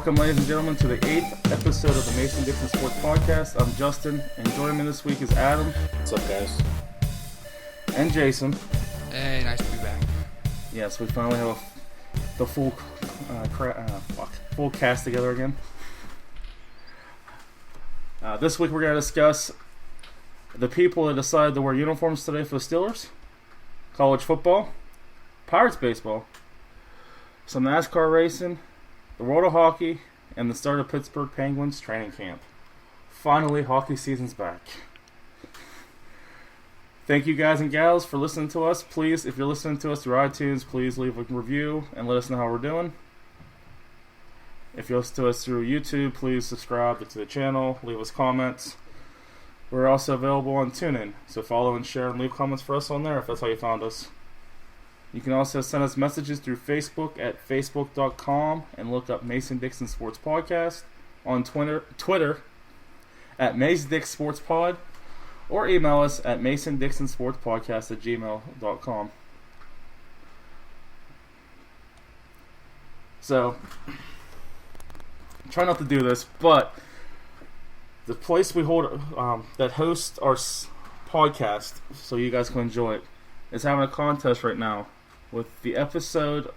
Welcome, ladies and gentlemen, to the 8th episode of the Mason-Dixon Sports Podcast. I'm Justin, and joining me this week is Adam. What's up, guys? And Jason. Hey, nice to be back. Yes, we finally have the full cast together again. This week we're going to discuss the people that decided to wear uniforms today for the Steelers, college football, Pirates baseball, some NASCAR racing, the world of hockey, and the start of Pittsburgh Penguins Training Camp. Finally, hockey season's back. Thank you guys and gals for listening to us. Please, if you're listening to us through iTunes, please leave a review and let us know how we're doing. If you listen to us through YouTube, please subscribe to the channel, leave us comments. We're also available on TuneIn, so follow and share and leave comments for us on there if that's how you found us. You can also send us messages through Facebook at facebook.com and look up Mason-Dixon Sports Podcast, on Twitter at Mason-Dix Sports Pod, or email us at masondixonsportspodcast@gmail.com. So, try not to do this, but the place we hold that hosts our podcast, so you guys can enjoy it, is having a contest right now. With the episode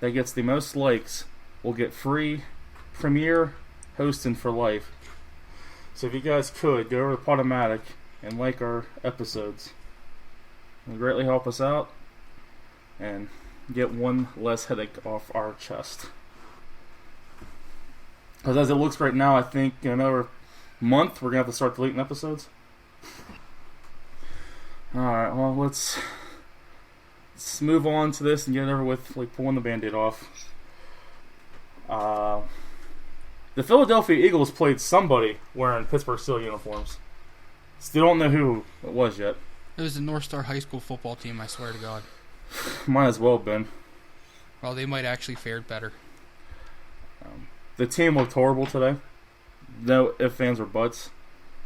that gets the most likes, will get free premiere hosting for life. So if you guys could, go over to Podomatic and like our episodes. It would greatly help us out and get one less headache off our chest. Because as it looks right now, I think in another month we're going to have to start deleting episodes. Alright, well, let's move on to this and get it over with, like pulling the Band-Aid off. The Philadelphia Eagles played somebody wearing Pittsburgh Steelers uniforms. Still don't know who it was yet. It was the North Star High School football team, I swear to God. Might as well have been. Well, they might actually fared better. The team looked horrible today. No ifs, ands, or buts.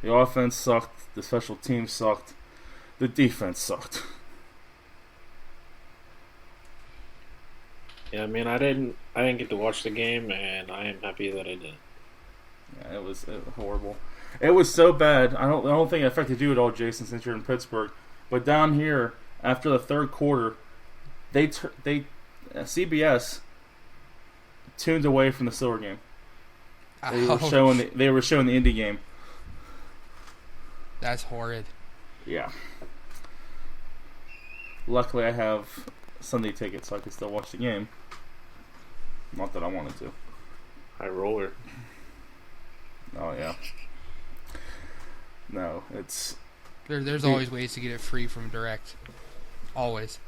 The offense sucked. The special teams sucked. The defense sucked. Yeah, I mean, I didn't get to watch the game, and I am happy that I did. Yeah, it was horrible. It was so bad. I don't think it affected you at all, Jason, since you're in Pittsburgh. But down here, after the third quarter, CBS tuned away from the Steelers game. They were showing the Indy game. That's horrid. Yeah. Luckily, I have Sunday tickets, so I can still watch the game. Not that I wanted to. High roller. Oh yeah. No, it's. There's always ways to get it free from direct. Always.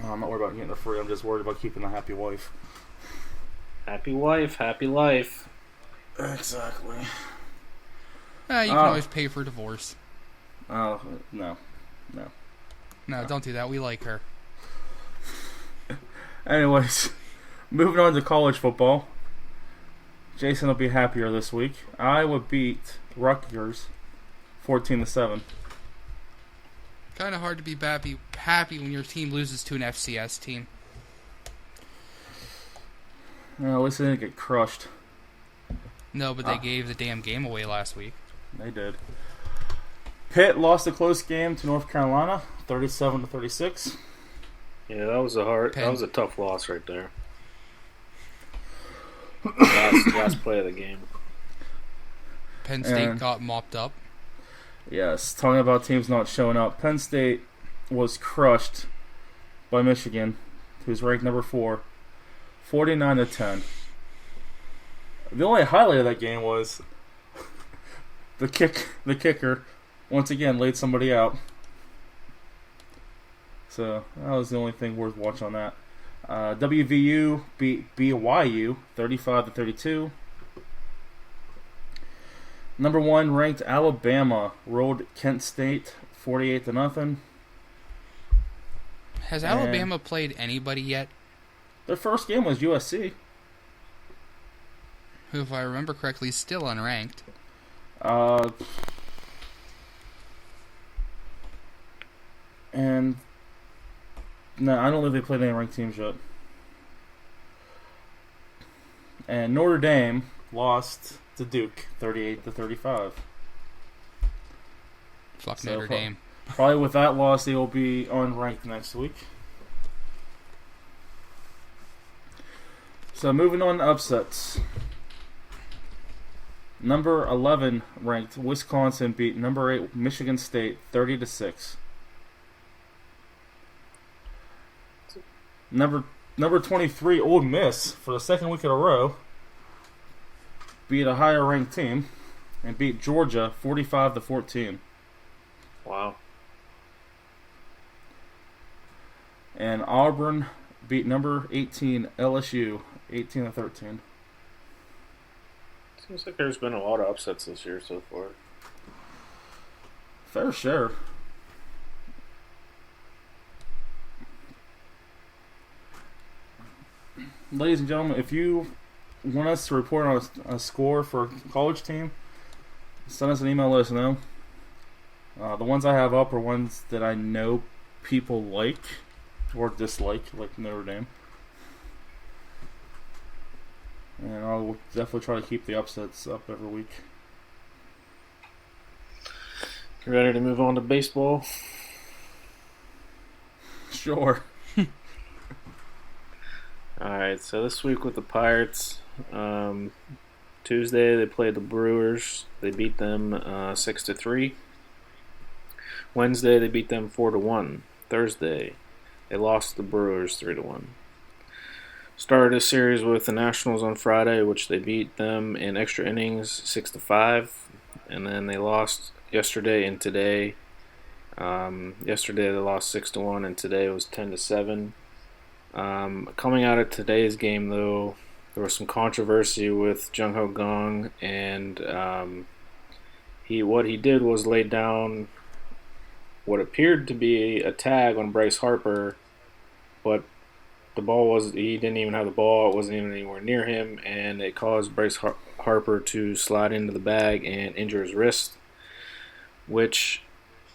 I'm not worried about getting it free. I'm just worried about keeping a happy wife. Happy wife, happy life. Exactly. You can always pay for divorce. Oh, no. No, don't do that. We like her. Anyways, moving on to college football. Jason will be happier this week. Iowa beat Rutgers 14-7. Kind of hard to be happy when your team loses to an FCS team. Well, at least they didn't get crushed. No, but they gave the damn game away last week. They did. Pitt lost a close game to North Carolina, 37-36. Yeah, that was a tough loss right there. last play of the game. Penn State got mopped up. Yes, talking about teams not showing up. Penn State was crushed by Michigan, who's ranked number 4, 49-10. The only highlight of that game was the kicker once again laid somebody out. So that was the only thing worth watching on that. WVU beat BYU 35-32. Number 1 ranked Alabama rolled Kent State 48-0. Has Alabama played anybody yet? Their first game was USC, who, if I remember correctly, is still unranked. And no, I don't think they played any ranked teams yet. And Notre Dame lost to Duke 38-35. Fuck Notre Dame. Probably with that loss, they will be unranked next week. So moving on to upsets. Number 11 ranked Wisconsin beat number 8 Michigan State 30-6. Number 23 Ole Miss for the second week in a row beat a higher ranked team and beat Georgia 45-14. Wow. And Auburn beat number 18 LSU 18-13. Seems like there's been a lot of upsets this year so far. Fair share. Ladies and gentlemen, if you want us to report on a score for a college team, send us an email, let us know. The ones I have up are ones that I know people like or dislike, like Notre Dame. And I'll definitely try to keep the upsets up every week. You ready to move on to baseball? Sure. Alright, so this week with the Pirates, Tuesday they played the Brewers. They beat them 6-3. Wednesday they beat them 4-1. Thursday they lost the Brewers 3-1. Started a series with the Nationals on Friday, which they beat them in extra innings 6-5, and then they lost yesterday and today. Yesterday they lost 6-1, and today it was 10-7. Coming out of today's game, though, there was some controversy with Jung Ho Gong, and what he did was lay down what appeared to be a tag on Bryce Harper, but the ball he didn't even have the ball, it wasn't even anywhere near him, and it caused Bryce Harper to slide into the bag and injure his wrist, which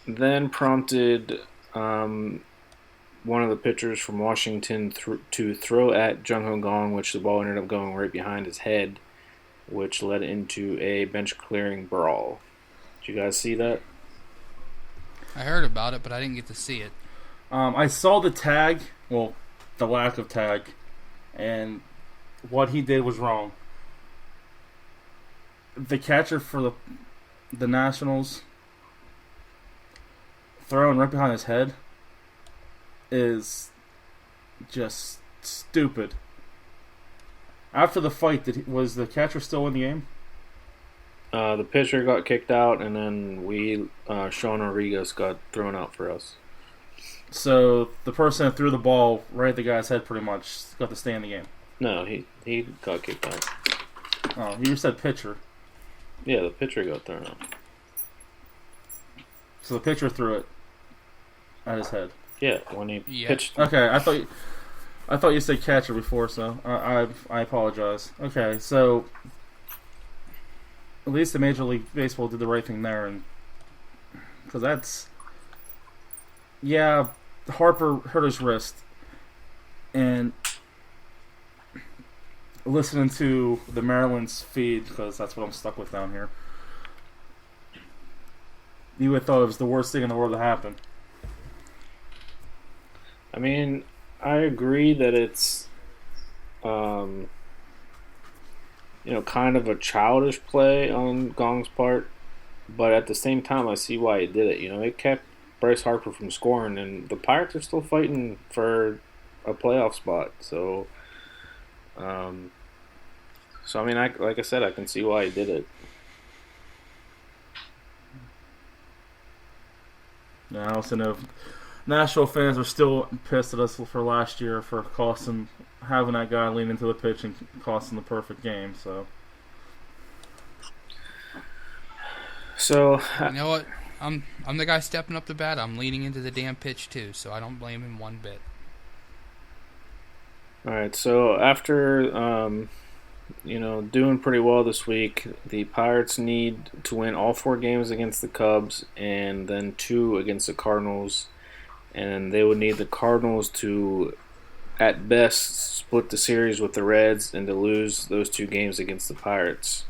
then prompted one of the pitchers from Washington to throw at Jung Ho Gong, which the ball ended up going right behind his head, which led into a bench-clearing brawl. Did you guys see that? I heard about it, but I didn't get to see it. I saw the tag, well, the lack of tag, and what he did was wrong. The catcher for the Nationals throwing right behind his head is just stupid. After the fight, was the catcher still in the game? The pitcher got kicked out, and then Sean Rodriguez got thrown out for us. So the person that threw the ball right at the guy's head pretty much got to stay in the game. No, he got kicked out. Oh, you said pitcher. Yeah, the pitcher got thrown out. So the pitcher threw it at his head. Yeah, when he pitched. Okay, I thought you said catcher before, so I apologize. Okay, so at least the Major League Baseball did the right thing there, and because that's Harper hurt his wrist, and listening to the Maryland's feed, because that's what I'm stuck with down here, you would have thought it was the worst thing in the world to happen. I mean, I agree that it's, kind of a childish play on Gong's part, but at the same time, I see why he did it. It kept Bryce Harper from scoring, and the Pirates are still fighting for a playoff spot. So, I mean, like I said, I can see why he did it. Yeah, I also know Nashville fans are still pissed at us for last year for having that guy lean into the pitch and costing the perfect game. So you know what? I'm the guy stepping up to bat. I'm leaning into the damn pitch too, so I don't blame him one bit. All right. So after doing pretty well this week, the Pirates need to win all 4 games against the Cubs and then 2 against the Cardinals. And they would need the Cardinals to at best, split the series with the Reds and to lose those 2 games against the Pirates.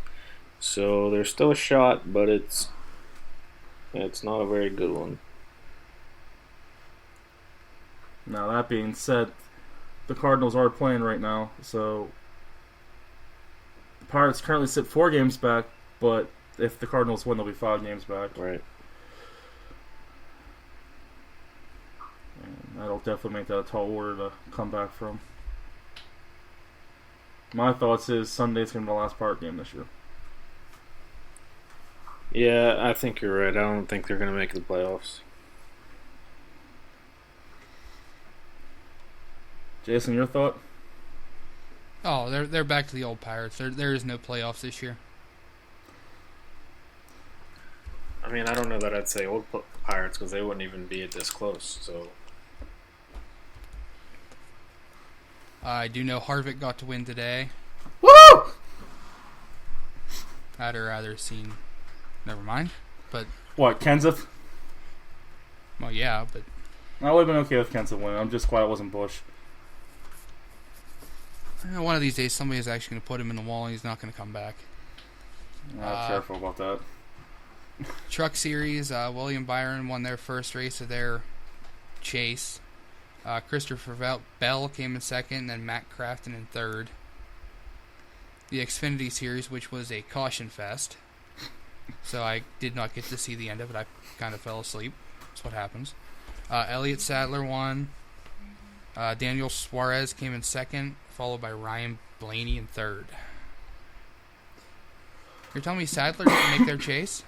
So there's still a shot, but it's not a very good one. Now, that being said, the Cardinals are playing right now, so the Pirates currently sit 4 games back, but if the Cardinals win, they'll be 5 games back. Right. And that'll definitely make that a tall order to come back from. My thoughts is Sunday's going to be the last Pirate game this year. Yeah, I think you're right. I don't think they're going to make the playoffs. Jason, your thought? Oh, they're back to the old Pirates. There is no playoffs this year. I mean, I don't know that I'd say old Pirates because they wouldn't even be this close. So I do know Harvick got to win today. Woo! I'd rather seen. Never mind. But What, Kenseth? well, yeah, but I would have been okay with Kenseth winning. I'm just glad it wasn't Busch. one of these days somebody's actually going to put him in the wall and he's not going to come back. Careful about that. Truck Series, William Byron won their first race of their chase. Christopher Bell came in second, and then Matt Crafton in third. The Xfinity Series, which was a caution fest, so I did not get to see the end of it. I kind of fell asleep. That's what happens. Elliott Sadler won. Daniel Suarez came in second, followed by Ryan Blaney in third. You're telling me Sadler didn't make their chase?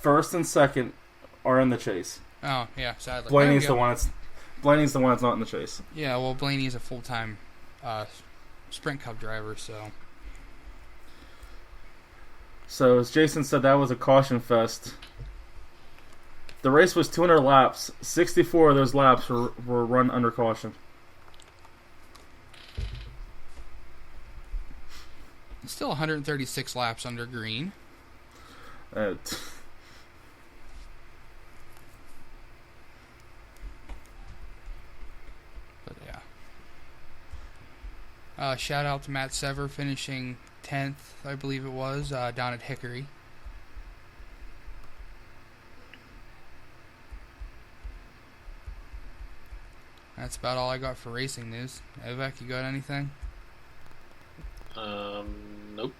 First and second are in the chase. Oh, yeah, Sadler. Blaney's the one that's not in the chase. Yeah, well, Blaney's a full-time Sprint Cup driver, so... So, as Jason said, that was a caution fest. The race was 200 laps. 64 of those laps were run under caution. Still 136 laps under green. But yeah. Shout out to Matt Sever finishing 10th, I believe it was, down at Hickory. That's about all I got for racing news. Evek, you got anything? Nope.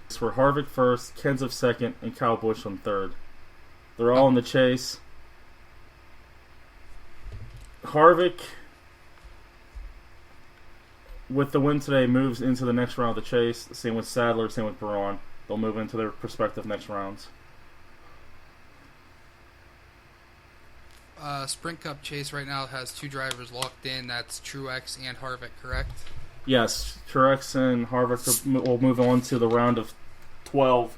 It's for Harvick first, Kenseth second, and Kyle Busch on third. They're all in the chase. Harvick, with the win today, moves into the next round of the chase. Same with Sadler, same with Braun. They'll move into their respective next rounds. Sprint Cup chase right now has 2 drivers locked in. That's Truex and Harvick, correct? Yes, Truex and Harvick will move on to the round of 12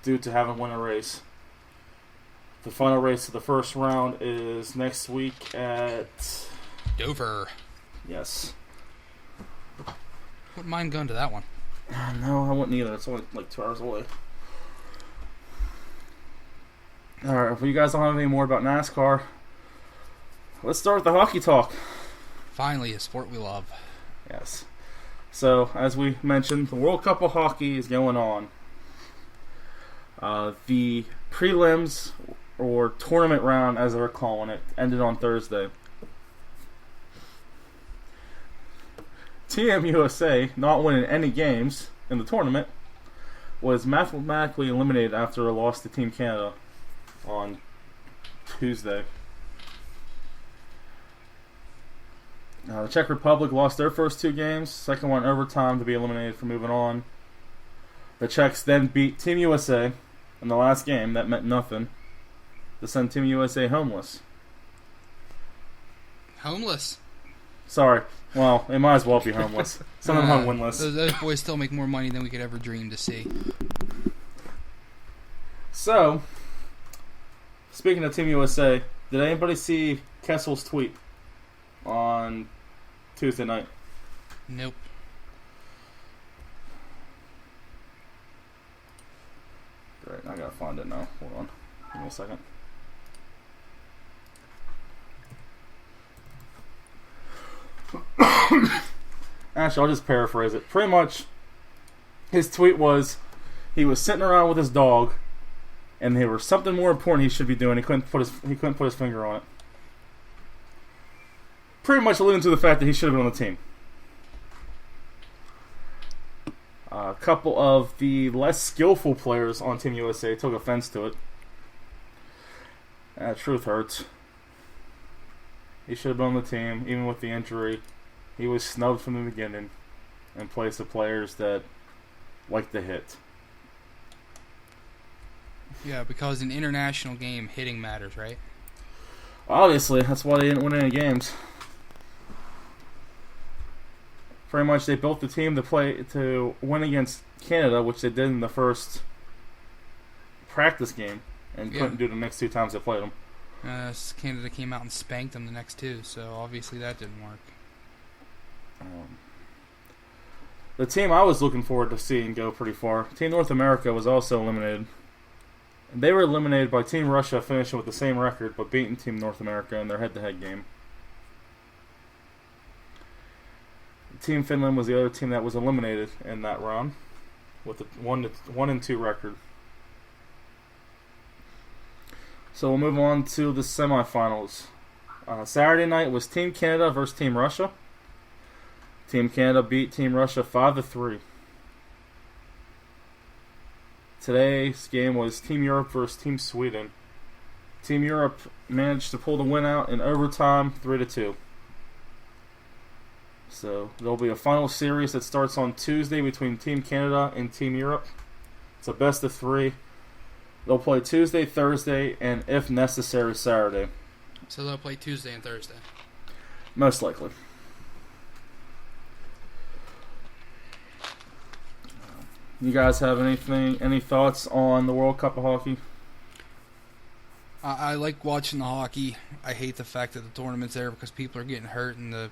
due to having won a race. The final race of the first round is next week at Dover. Yes. Wouldn't mind going to that one. No, I wouldn't either. It's only like 2 hours away. Alright, if you guys don't have any more about NASCAR, let's start with the hockey talk. Finally, a sport we love. Yes. So, as we mentioned, the World Cup of Hockey is going on. The prelims, or tournament round as they're calling it, ended on Thursday. Team USA, not winning any games in the tournament, was mathematically eliminated after a loss to Team Canada on Tuesday. The Czech Republic lost their first 2 games, second one overtime to be eliminated from moving on. The Czechs then beat Team USA in the last game, that meant nothing, to send Team USA homeless. Homeless? Sorry, well, it might as well be homeless. Some of them are winless. Those boys still make more money than we could ever dream to see. So, speaking of Team USA, did anybody see Kessel's tweet on Tuesday night? Nope. Great, I gotta find it now. Hold on. Give me a second. Actually, I'll just paraphrase it. Pretty much, his tweet was, he was sitting around with his dog, and there was something more important he should be doing. He couldn't put his finger on it. Pretty much alluding to the fact that he should have been on the team. A couple of the less skillful players on Team USA took offense to it. Truth hurts. He should have been on the team, even with the injury. He was snubbed from the beginning in place of players that like to hit. Yeah, because in international game, hitting matters, right? Obviously, that's why they didn't win any games. Pretty much, they built the team to win against Canada, which they did in the first practice game, and couldn't do the next 2 times they played them. Canada came out and spanked them the next 2, so obviously that didn't work. The team I was looking forward to seeing go pretty far, Team North America, was also eliminated. They were eliminated by Team Russia, finishing with the same record, but beating Team North America in their head-to-head game. Team Finland was the other team that was eliminated in that round, with a 1-2 record. So we'll move on to the semifinals. Saturday night was Team Canada versus Team Russia. Team Canada beat Team Russia 5-3. Today's game was Team Europe versus Team Sweden. Team Europe managed to pull the win out in overtime, 3-2. So there'll be a final series that starts on Tuesday between Team Canada and Team Europe. It's a best of 3. They'll play Tuesday, Thursday, and if necessary, Saturday. So they'll play Tuesday and Thursday? Most likely. You guys have any thoughts on the World Cup of Hockey? I like watching the hockey. I hate the fact that the tournament's there because people are getting hurt and the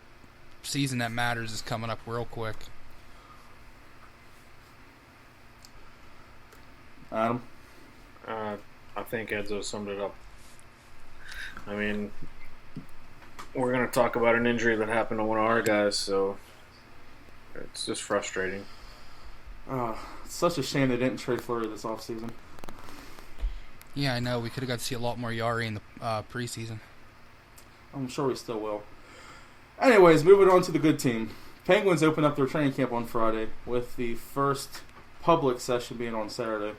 season that matters is coming up real quick. Adam? I think Edzo summed it up. I mean, we're going to talk about an injury that happened to one of our guys, so it's just frustrating. It's such a shame they didn't trade Fleury this offseason. Yeah, I know. We could have got to see a lot more Yari in the preseason. I'm sure we still will. Anyways, moving on to the good team. Penguins opened up their training camp on Friday, with the first public session being on Saturday.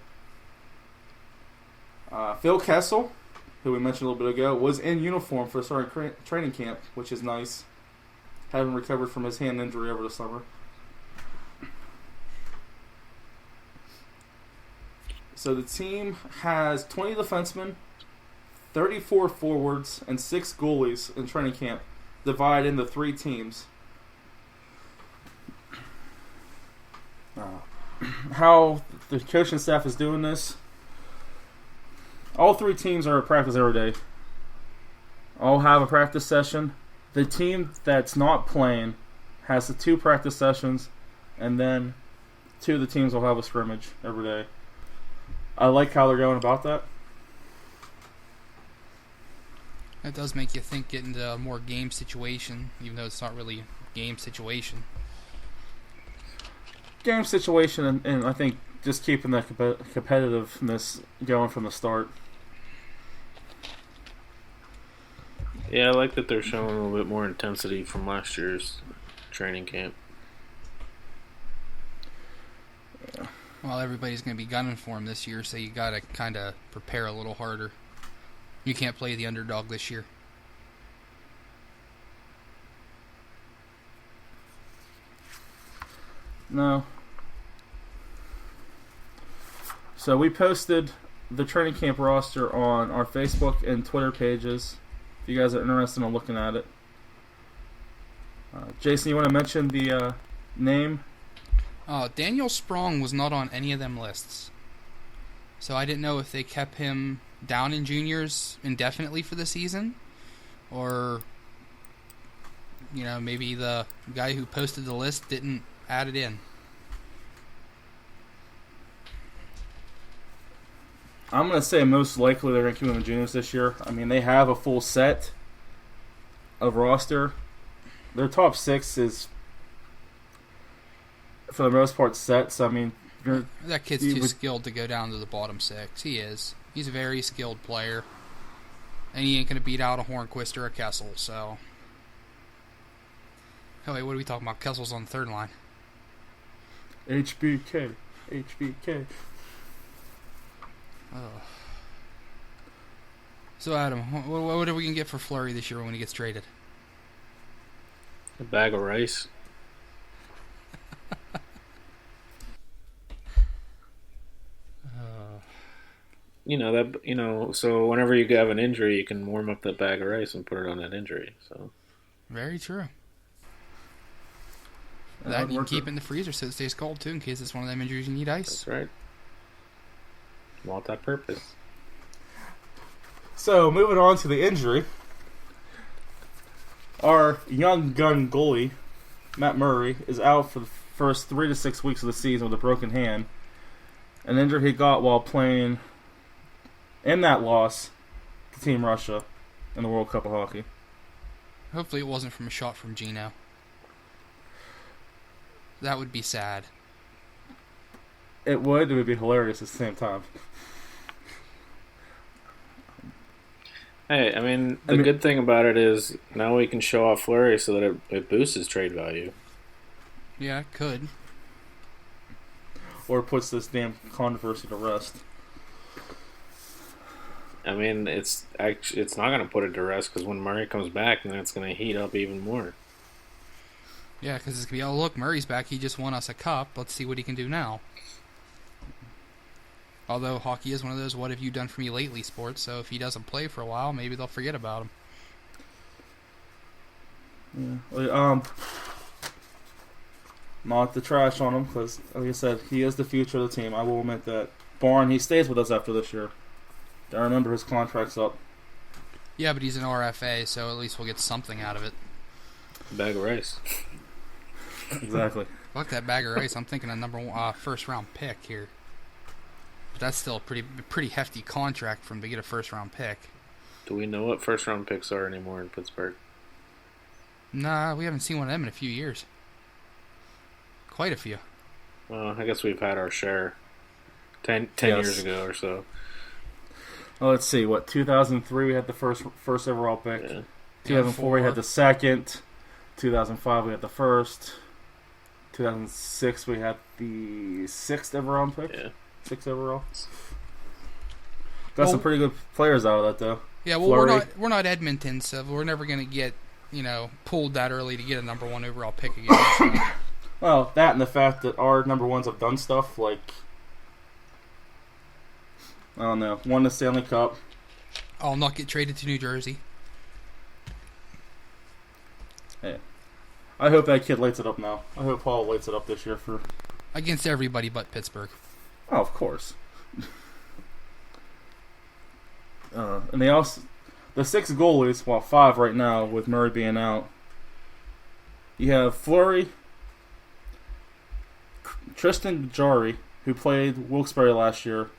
Phil Kessel, who we mentioned a little bit ago, was in uniform for starting training camp, which is nice, having recovered from his hand injury over the summer. So the team has 20 defensemen, 34 forwards, and 6 goalies in training camp, divided into 3 teams. How the coaching staff is doing this, all 3 teams are at practice every day. All have a practice session. The team that's not playing has the 2 practice sessions, and then 2 of the teams will have a scrimmage every day. I like how they're going about that. That does make you think, get into a more game situation, even though it's not really game situation. Game situation, and I think just keeping that competitiveness going from the start. Yeah, I like that they're showing a little bit more intensity from last year's training camp. Yeah. Well, everybody's going to be gunning for him this year, so you got to kind of prepare a little harder. You can't play the underdog this year. No. So we posted the training camp roster on our Facebook and Twitter pages, if you guys are interested in looking at it. Jason, you want to mention the name? Daniel Sprong was not on any of them lists. So I didn't know if they kept him down in juniors indefinitely for the season, or, you know, maybe the guy who posted the list didn't add it in. I'm going to say most likely they're going to keep him in the juniors this year. I mean, they have a full set of roster. Their top 6 is for the most part set. So I mean, that kid's too skilled to go down to the bottom six. He is. He's a very skilled player, and he ain't gonna beat out a Hornquist or a Kessel. So, oh wait, what are we talking about? Kessel's on the third line. HBK. Oh. So Adam, what are we gonna get for Fleury this year when he gets traded? A bag of rice. So whenever you have an injury, you can warm up that bag of rice and put it on that injury. So very true. That you can keep it in the freezer so it stays cold too, in case it's one of them injuries you need ice. That's right. Multi-purpose. So moving on to the injury, our young gun goalie Matt Murray is out for the first 3 to 6 weeks of the season with a broken hand, an injury he got while playing in that loss to Team Russia in the World Cup of Hockey. Hopefully it wasn't from a shot from Gino. That would be sad. It would be hilarious at the same time. Hey, I mean, the good thing about it is now we can show off Fleury so that it boosts his trade value. Yeah, it could. Or puts this damn controversy to rest. I mean, it's not going to put it to rest because when Murray comes back, then it's going to heat up even more. Yeah, because it's going to be, oh, look, Murray's back. He just won us a cup. Let's see what he can do now. Although hockey is one of those what have you done for me lately sports, so if he doesn't play for a while, maybe they'll forget about him. Yeah. Not the trash on him, because, like I said, he is the future of the team. I will admit that. Barn, he stays with us after this year. I remember his contract's up. Yeah, but he's an RFA, so at least we'll get something out of it. Bag of rice. Exactly. Fuck that bag of rice. I'm thinking a first round pick here. But that's still a pretty hefty contract for him to get a first round pick. Do we know what first round picks are anymore in Pittsburgh? Nah, we haven't seen one of them in a few years. Quite a few. Well, I guess we've had our share 10 yes. years ago or so. Well, let's see. 2003 we had the first overall pick. Yeah. 2004 we had the second. 2005 we had the first. 2006 we had the 6th overall pick. Yeah. 6th overall. Got some pretty good players out of that, though. Yeah, well, Fleury. we're not Edmonton, so we're never going to get pulled that early to get a number 1 overall pick again. So. Well, that and the fact that our number 1s have done stuff like, I don't know, won the Stanley Cup. I'll not get traded to New Jersey. Hey, I hope that kid lights it up now. I hope Paul lights it up this year for against everybody but Pittsburgh. Oh, of course. And they also, the 6 goalies, 5 right now with Murray being out. You have Fleury, Tristan Jarry, who played Wilkes-Barre last year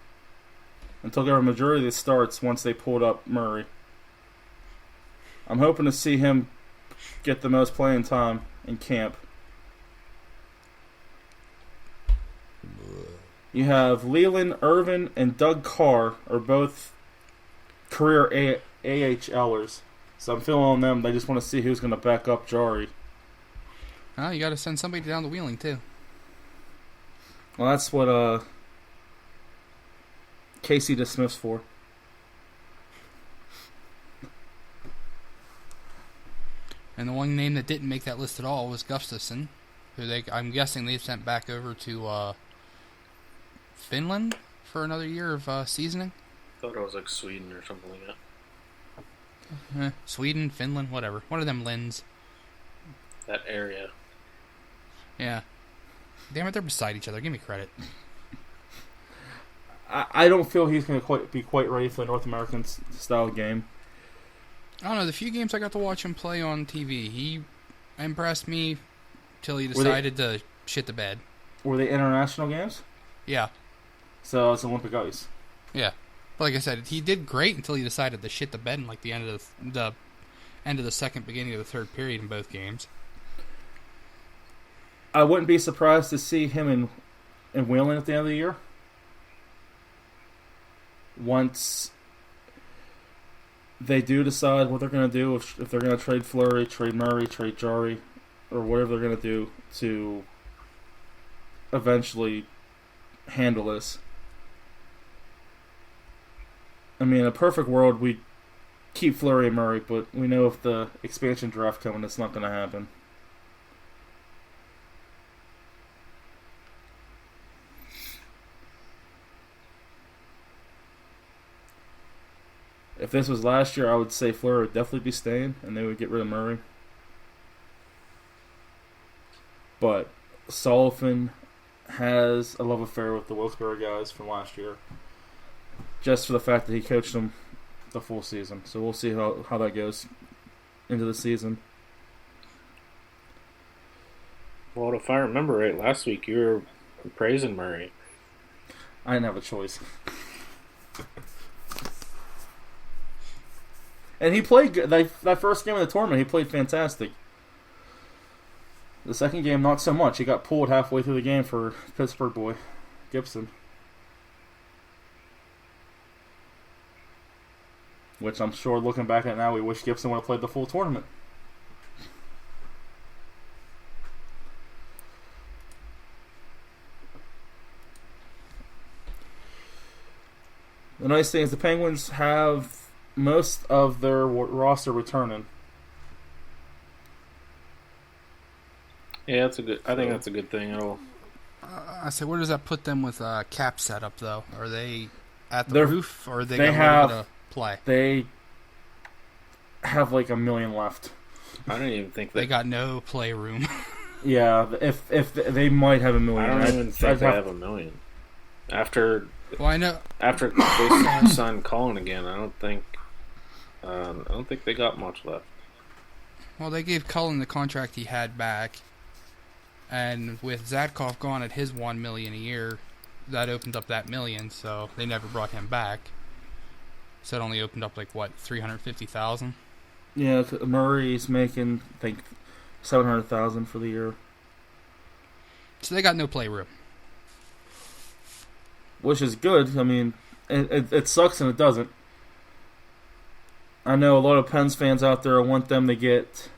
and took over a majority of the starts once they pulled up Murray. I'm hoping to see him get the most playing time in camp. You have Leland Irvin and Doug Carr are both career AHLers. So I'm feeling on them. They just want to see who's going to back up Jarry. Oh, you got to send somebody down the Wheeling, too. Well, that's what Casey DeSmith's for. And the one name that didn't make that list at all was Gustafsson, who I'm guessing they've sent back over to Finland for another year of seasoning. I thought it was like Sweden or something like that. Sweden, Finland, whatever. One of them Lins. That area. Yeah. Damn it, they're beside each other. Give me credit. I don't feel he's going to be quite ready for the North American style game. I don't know. The few games I got to watch him play on TV, he impressed me till he decided to shit the bed. Were they international games? Yeah. So it's Olympic ice. Yeah. But like I said, he did great until he decided to shit the bed in like the end of the second, beginning of the third period in both games. I wouldn't be surprised to see him in Wheeling at the end of the year. Once they do decide what they're going to do, if they're going to trade Fleury, trade Murray, trade Jari, or whatever they're going to do to eventually handle this. I mean, in a perfect world, we keep Fleury and Murray, but we know if the expansion draft coming, it's not going to happen. If this was last year, I would say Fleury would definitely be staying, and they would get rid of Murray. But Sullivan has a love affair with the Wilkes-Barre guys from last year, just for the fact that he coached them the full season. So we'll see how that goes into the season. Well, if I remember right, last week you were praising Murray. I didn't have a choice. And he played good. That first game of the tournament, he played fantastic. The second game, not so much. He got pulled halfway through the game for Pittsburgh boy, Gibson. Which I'm sure, looking back at it now, we wish Gibson would have played the full tournament. The nice thing is the Penguins have most of their roster returning. Yeah, that's a good. I think that's a good thing. I say, where does that put them with cap setup though? Are they at the roof, or are they going to play? They have like $1 million left. I don't even think they got no play room. Yeah, if they might have $1 million. I don't even think they have $1 million. After I know after they signed Colin again, I don't think they got much left. Well, they gave Cullen the contract he had back, and with Zadkov gone at his $1 million a year, that opened up that $1 million. So they never brought him back. So it only opened up like what, $350,000. Yeah, Murray's making I think $700,000 for the year. So they got no play room, which is good. I mean, it sucks and it doesn't. I know a lot of Pens fans out there want them to get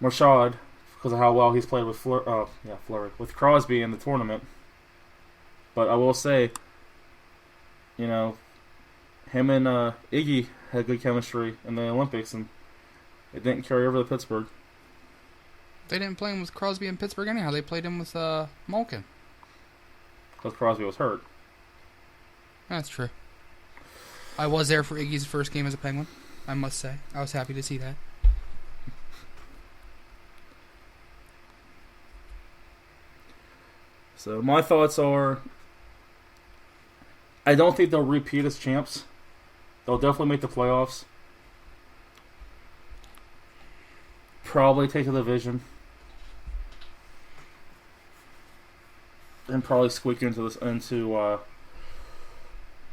Marchand because of how well he's played with Fleury, with Crosby in the tournament. But I will say, you know, him and Iggy had good chemistry in the Olympics, and it didn't carry over to Pittsburgh. They didn't play him with Crosby in Pittsburgh anyhow. They played him with Malkin. Because Crosby was hurt. That's true. I was there for Iggy's first game as a Penguin, I must say. I was happy to see that. So my thoughts are, I don't think they'll repeat as champs. They'll definitely make the playoffs. Probably take a division. And probably squeak into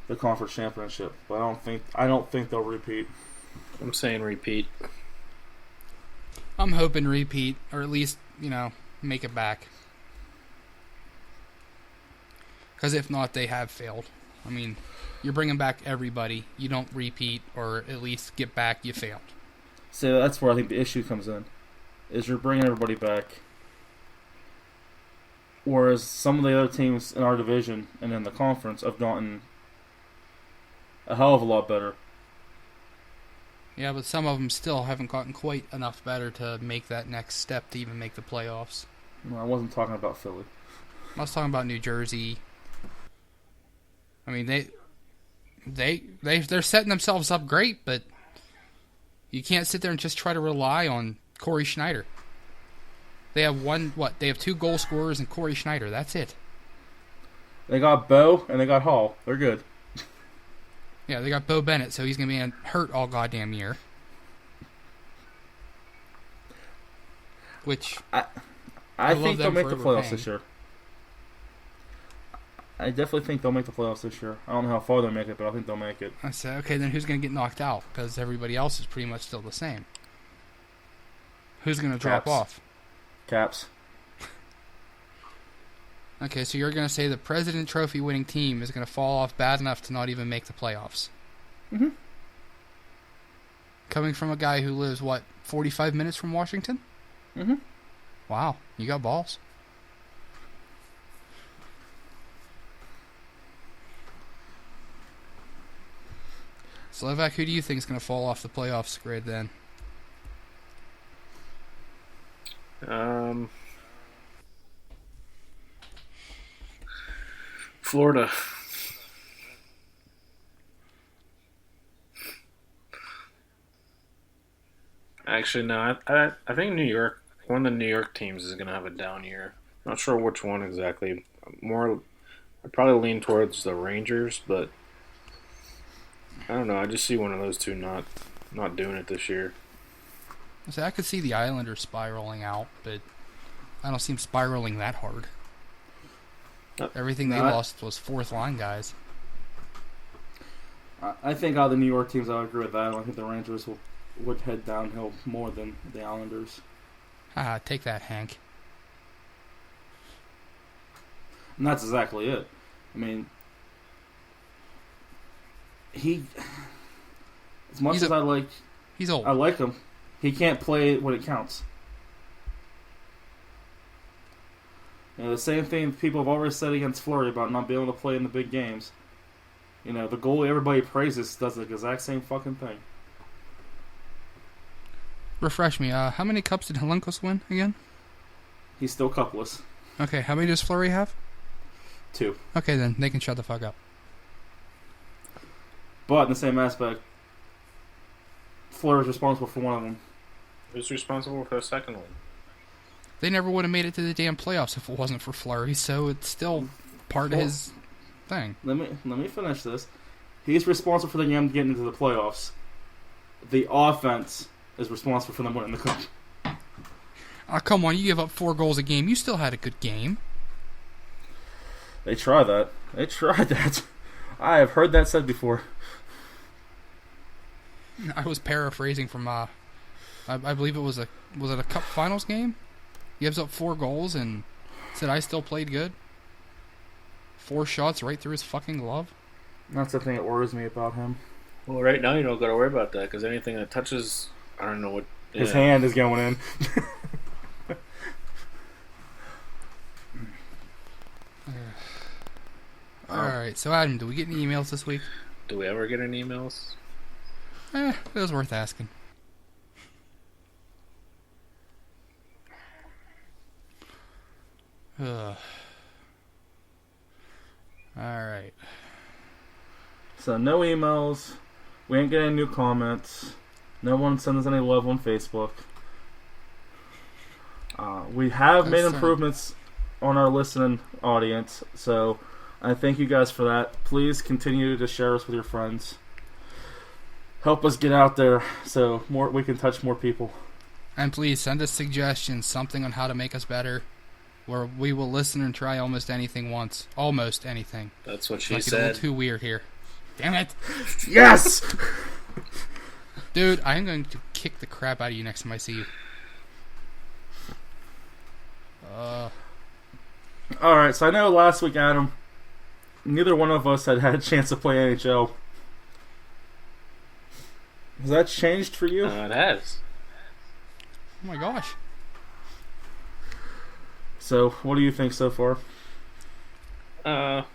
the conference championship. But I don't think they'll repeat. I'm saying repeat. I'm hoping repeat, or at least, make it back. Because if not, they have failed. I mean, you're bringing back everybody. You don't repeat, or at least get back, you failed. So that's where I think the issue comes in. Is you're bringing everybody back. Whereas some of the other teams in our division and in the conference have gotten a hell of a lot better. Yeah, but some of them still haven't gotten quite enough better to make that next step to even make the playoffs. No, I wasn't talking about Philly. I was talking about New Jersey. I mean, they're setting themselves up great, but you can't sit there and just try to rely on Corey Schneider. They have They have 2 goal scorers and Corey Schneider. That's it. They got Bo and they got Hall. They're good. Yeah, they got Bo Bennett, so he's going to be hurt all goddamn year. Which I think they'll make the playoffs this year. I definitely think they'll make the playoffs this year. I don't know how far they'll make it, but I think they'll make it. I said, okay, then who's going to get knocked out? Because everybody else is pretty much still the same. Who's going to drop off? Caps. Okay, so you're going to say the President Trophy winning team is going to fall off bad enough to not even make the playoffs. Mm-hmm. Coming from a guy who lives, 45 minutes from Washington? Mm-hmm. Wow, you got balls. Slovak, who do you think is going to fall off the playoffs grid then? Florida. Actually, no. I think New York. One of the New York teams is going to have a down year. Not sure which one exactly. I'd probably lean towards the Rangers, but I don't know. I just see one of those two not doing it this year. So I could see the Islanders spiraling out, but I don't see them spiraling that hard. Everything they lost was fourth line guys. I think out of the New York teams, I would agree with that. I think the Rangers would head downhill more than the Islanders. Take that, Hank. And that's exactly it. I mean, as much as he's old. I like him, he can't play when it counts. You know, the same thing people have always said against Fleury about not being able to play in the big games. You know, the goalie everybody praises does the exact same fucking thing. Refresh me. How many cups did Helenkos win again? He's still cupless. Okay, how many does Fleury have? 2. Okay, then they can shut the fuck up. But in the same aspect, Fleury's responsible for one of them. Who's responsible for the second one? They never would have made it to the damn playoffs if it wasn't for Fleury, so it's still part of his thing. Let me finish this. He's responsible for the game getting into the playoffs. The offense is responsible for them winning the cup. Oh, come on, you give up 4 goals a game. You still had a good game. They tried that. I have heard that said before. I was paraphrasing from I believe it was a cup finals game? He gives up 4 goals and said I still played good. 4 shots right through his fucking glove. That's the thing that worries me about him. Well, right now you don't got to worry about that because anything that touches, I don't know what. Yeah. His hand is going in. Alright, so Adam, do we get any emails this week? Do we ever get any emails? It was worth asking. Alright. So no emails. We ain't getting new comments. No one sends us any love on Facebook. We have made improvements on our listening audience, so I thank you guys for that. Please continue to share us with your friends. Help us get out there so we can touch more people. And please send us suggestions, something on how to make us better. Where we will listen and try almost anything once. Almost anything. That's what she said. said. A little too weird here. Damn it. Yes! Dude, I am going to kick the crap out of you next time I see you. Alright, so I know last week, Adam, neither one of us had a chance to play NHL. Has that changed for you? It has. Oh my gosh. So, what do you think so far? I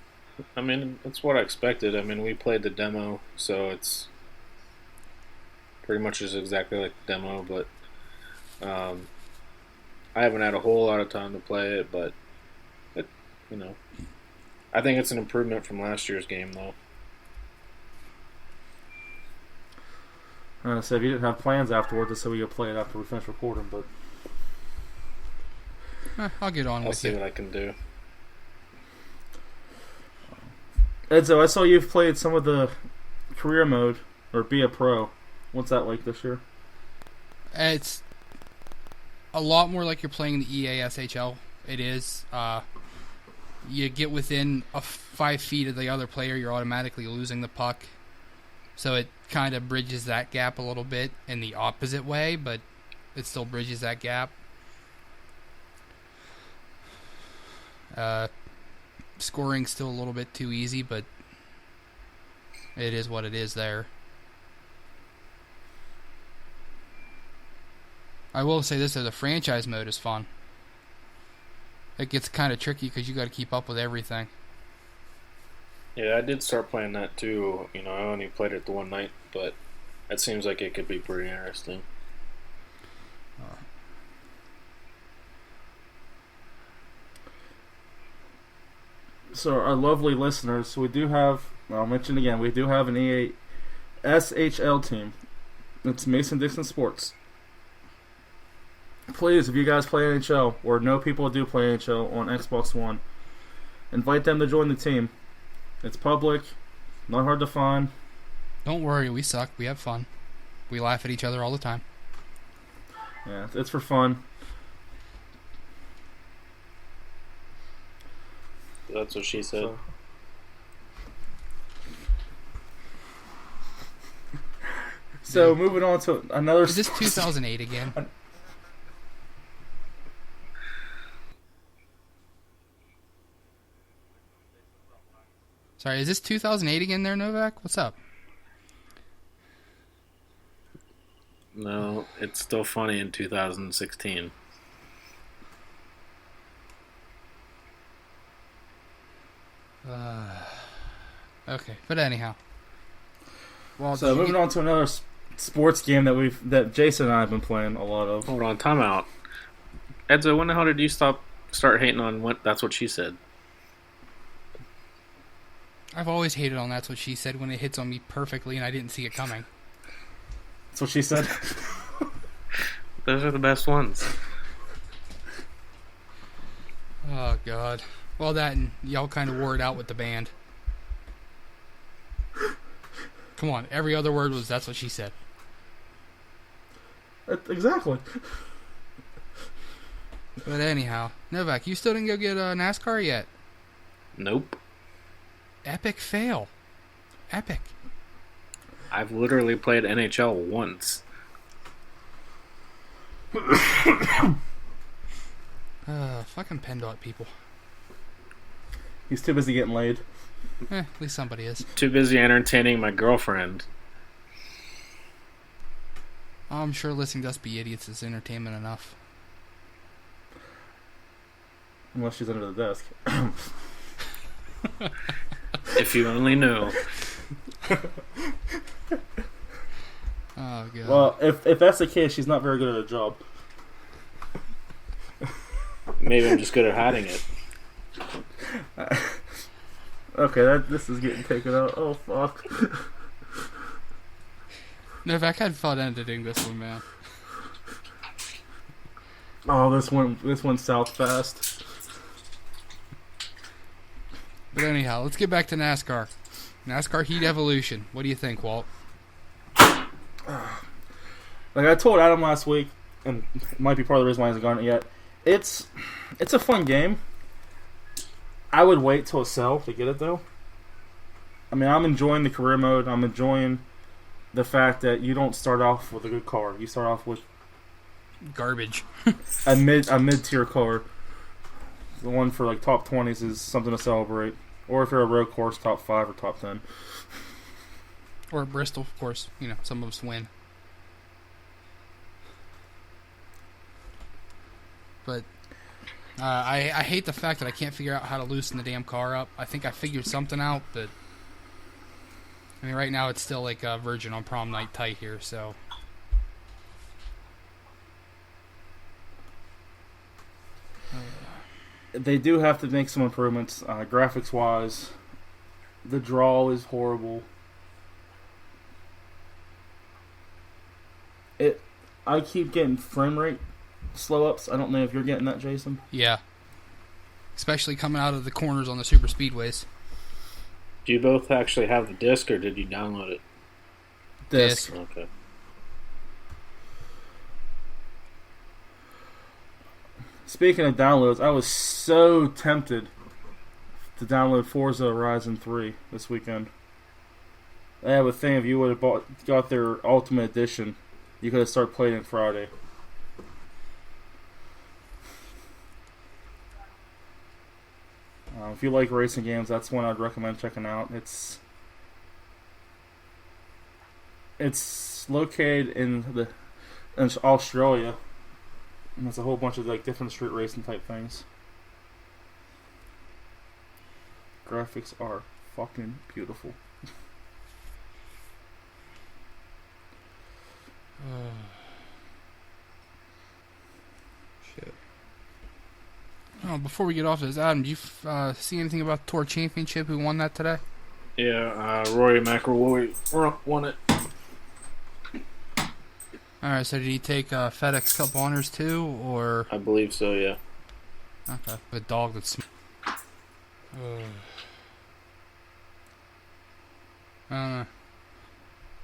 mean, it's what I expected. I mean, we played the demo, so it's pretty much just exactly like the demo, but I haven't had a whole lot of time to play it, but I think it's an improvement from last year's game, though. So if you didn't have plans afterwards, so we could play it after we finish recording, but I'll get on with it. I'll see what I can do. Edzo, I saw you've played some of the career mode, or be a pro. What's that like this year? It's a lot more like you're playing the EASHL. It is. You get within 5 feet of the other player, you're automatically losing the puck. So it kind of bridges that gap a little bit in the opposite way, but it still bridges that gap. Scoring's still a little bit too easy, but it is what it is there. I will say this, though, the franchise mode is fun. It gets kind of tricky because you got to keep up with everything. Yeah, I did start playing that too. I only played it the one night, but it seems like it could be pretty interesting. So our lovely listeners, we do have, I'll mention again, we do have an EA SHL team. It's Mason-Dixon Sports. Please, if you guys play NHL, or know people who do play NHL on Xbox One, invite them to join the team. It's public, not hard to find. Don't worry, we suck. We have fun. We laugh at each other all the time. Yeah, it's for fun. That's what she said. So moving on to another... Is this 2008 again? Sorry, is this 2008 again there, Novak? What's up? No, it's still funny in 2016. Okay, but anyhow. Well, so moving on to another sports game that Jason and I have been playing a lot of. Hold on, time out. Edzo, when the hell did you start hating on That's What She Said? I've always hated on That's What She Said when it hits on me perfectly and I didn't see it coming. That's what she said. Those are the best ones. Oh, God. Well, that and y'all kind of wore it out with the band. Come on, every other word was That's What She Said. Exactly. But anyhow, Novak, you still didn't go get a NASCAR yet? Nope. Epic fail. Epic. I've literally played NHL once. Fucking PennDOT people. He's too busy getting laid. At least somebody is. Too busy entertaining my girlfriend. I'm sure listening to us be idiots is entertainment enough. Unless she's under the desk. If you only knew. Oh, God. Well, if that's the case, she's not very good at her job. Maybe I'm just good at hiding it. Okay, this is getting taken out. Oh, fuck. Novak had fun editing this one, man. Oh, this went south fast. But anyhow, let's get back to NASCAR. NASCAR Heat Evolution. What do you think, Walt? Like I told Adam last week, and it might be part of the reason why he hasn't gotten it yet. It's a fun game. I would wait till it sells to get it, though. I mean, I'm enjoying the career mode. I'm enjoying the fact that you don't start off with a good car. You start off with Garbage. a mid-tier car. The one for like top 20s is something to celebrate. Or if you're a road course, top 5 or top 10. Or Bristol, of course. You know, some of us win. But I hate the fact that I can't figure out how to loosen the damn car up. I think I figured something out, but I mean, right now it's still like a virgin on prom night tight here, so. They do have to make some improvements, graphics-wise. The draw is horrible. I keep getting frame rate slow-ups. I don't know if you're getting that, Jason. Yeah. Especially coming out of the corners on the super speedways. Do you both actually have the disc, or did you download it? Disc. Okay. Speaking of downloads, I was so tempted to download Forza Horizon 3 this weekend. I have a thing, if you would have got their Ultimate Edition, you could have started playing it Friday. If you like racing games, that's one I'd recommend checking out. It's located in Australia, and there's a whole bunch of like different street racing type things. Graphics are fucking beautiful. Shit. Oh, before we get off this, Adam, do you see anything about the Tour Championship? Who won that today? Yeah, Rory McIlroy won it. Alright, so did he take FedEx Cup honors too, or? I believe so, yeah. Okay, the dog that's... I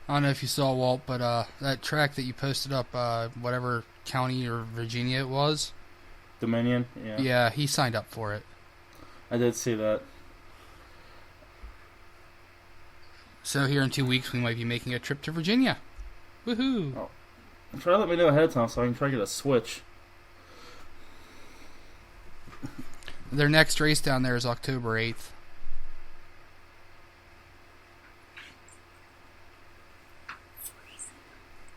don't know if you saw, Walt, but that track that you posted up, whatever county or Virginia it was. Dominion, yeah. Yeah, he signed up for it. I did see that. So here in 2 weeks, we might be making a trip to Virginia. Woohoo! Oh. Try to let me know ahead of time so I can try to get a Switch. Their next race down there is October 8th.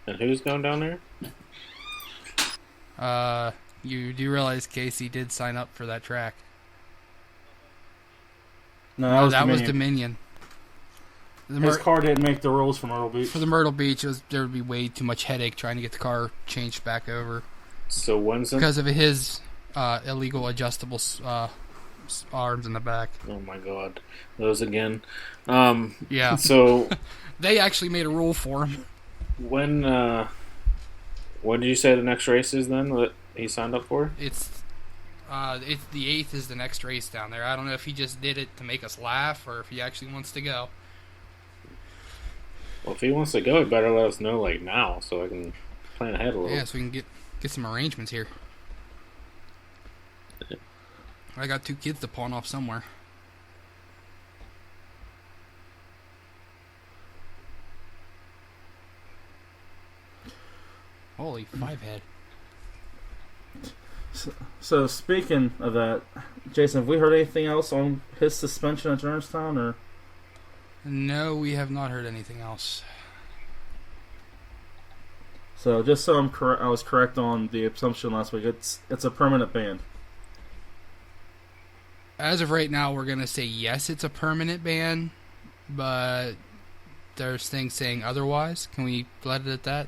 And who's going down there? You do realize Casey did sign up for that track. No, that was Dominion. His car didn't make the rules for Myrtle Beach. For the Myrtle Beach, there would be way too much headache trying to get the car changed back over. So when's it? Because of his illegal adjustable arms in the back. Oh my god. Those again. Yeah. So... They actually made a rule for him. When did you say the next race is then that he signed up for? It's the 8th is the next race down there. I don't know if he just did it to make us laugh or if he actually wants to go. Well, if he wants to go, he better let us know like now so I can plan ahead a little. Yeah, so we can get some arrangements here. Yeah. I got 2 kids to pawn off somewhere. Holy 5-head. So speaking of that, Jason, have we heard anything else on his suspension at Journstown, or? No, we have not heard anything else. So just so I was correct on the assumption last week. It's a permanent ban. As of right now, we're gonna say yes, it's a permanent ban, but there's things saying otherwise. Can we let it at that?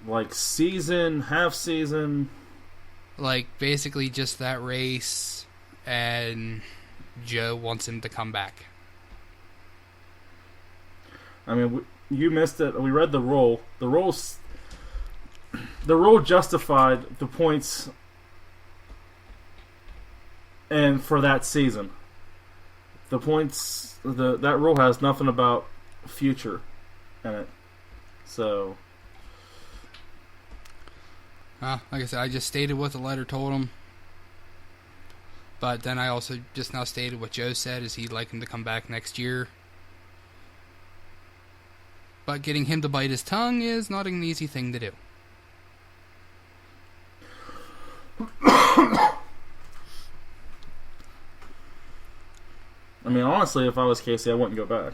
Like season, half season. Like basically just that race, and Joe wants him to come back. I mean, you missed it. We read the rule. The rule justified the points, and for that season, the points. That rule has nothing about future in it. So, like I said, I just stated what the letter told him. But then I also just now stated what Joe said, is he'd like him to come back next year. But getting him to bite his tongue is not an easy thing to do. I mean, honestly, if I was Casey, I wouldn't go back.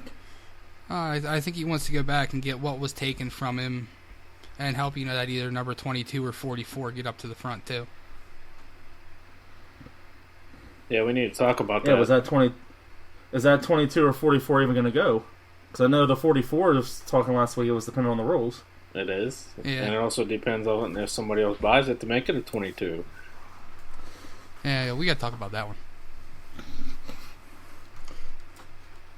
I think he wants to go back and get what was taken from him and help, that either number 22 or 44 get up to the front, too. Yeah, we need to talk about that. Yeah, is that 22 or 44 even going to go? Because I know the 44 was talking last week. It was depending on the rules. It is, yeah. And it also depends on if somebody else buys it to make it a 22. Yeah, we got to talk about that one.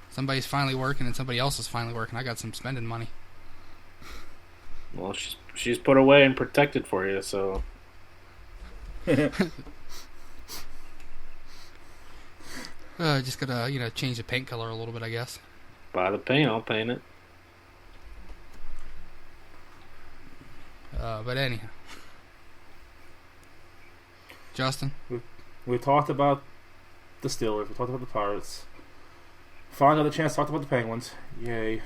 Somebody's finally working and somebody else is finally working. I got some spending money. Well, she's put away and protected for you, so. Just gotta, change the paint color a little bit, I guess. Buy the paint, I'll paint it. But anyhow. Justin? We talked about the Steelers. We talked about the Pirates. Finally got the chance to talk about the Penguins. Yay.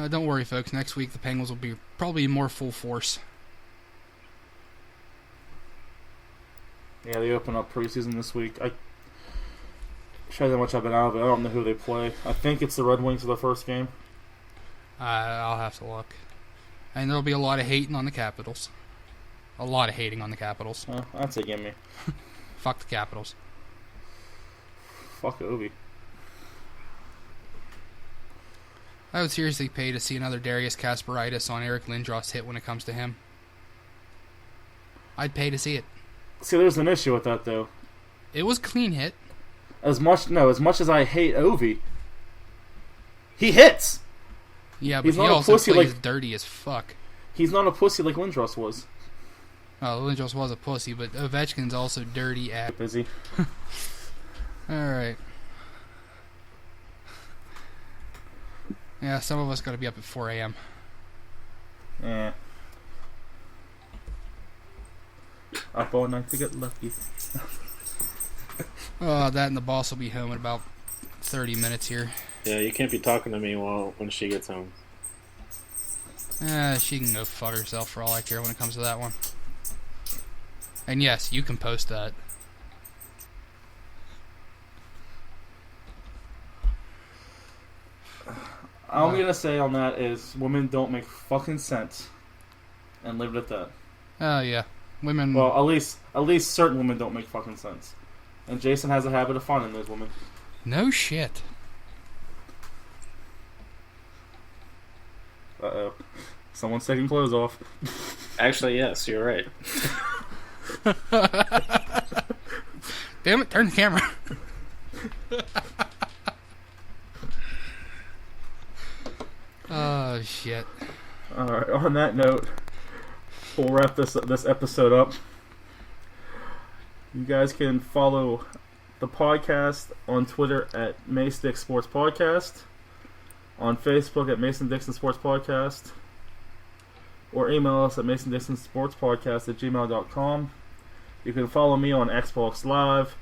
Don't worry, folks. Next week, the Penguins will be probably more full force. Yeah, they open up preseason this week. I show you how much I've been out of it. I don't know who they play. I think it's the Red Wings for the first game. I'll have to look. And there'll be a lot of hating on the Capitals. A lot of hating on the Capitals. Oh, that's a gimme. Fuck the Capitals. Fuck Ovi. I would seriously pay to see another Darius Kasparaitis on Eric Lindros hit when it comes to him. I'd pay to see it. See, there's an issue with that, though. It was clean hit. As much as I hate Ovi, he hits. Yeah, but He's he not a also pussy plays like- dirty as fuck. He's not a pussy like Lindros was. Oh, Lindros was a pussy, but Ovechkin's also dirty at... Busy. Alright. Yeah, some of us gotta be up at 4 a.m. Yeah. Up all night to get lucky. Oh, that and the boss will be home in about 30 minutes here. Yeah, you can't be talking to me when she gets home. She can go fuck herself for all I care when it comes to that one. And yes, you can post that. All I'm gonna say on that is women don't make fucking sense, and leave it at that. Oh yeah, women. Well, at least certain women don't make fucking sense, and Jason has a habit of finding those women. No shit. Uh-oh. Someone's taking clothes off. Actually, yes, you're right. Damn it! Turn the camera. Oh shit. Alright, on that note, we'll wrap this episode up. You guys can follow the podcast on Twitter at Maystick Sports Podcast, on Facebook at Mason Dixon Sports Podcast, or email us at masondixonsportspodcast@gmail.com. You can follow me on Xbox Live,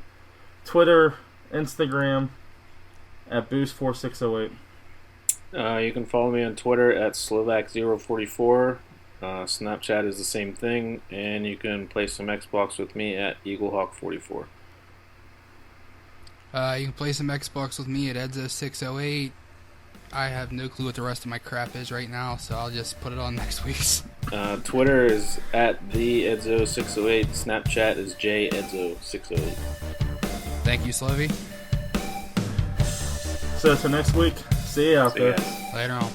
Twitter, Instagram at Boost4608. You can follow me on Twitter at Slovak044. Snapchat is the same thing, and you can play some Xbox with me at EagleHawk44. You can play some Xbox with me at Edzo608. I have no clue what the rest of my crap is right now, so I'll just put it on next week's. Twitter is at the Edzo608. Snapchat is JEdzo608. Thank you, Slovy. So, till next week, see you out See you there. guys. Later on.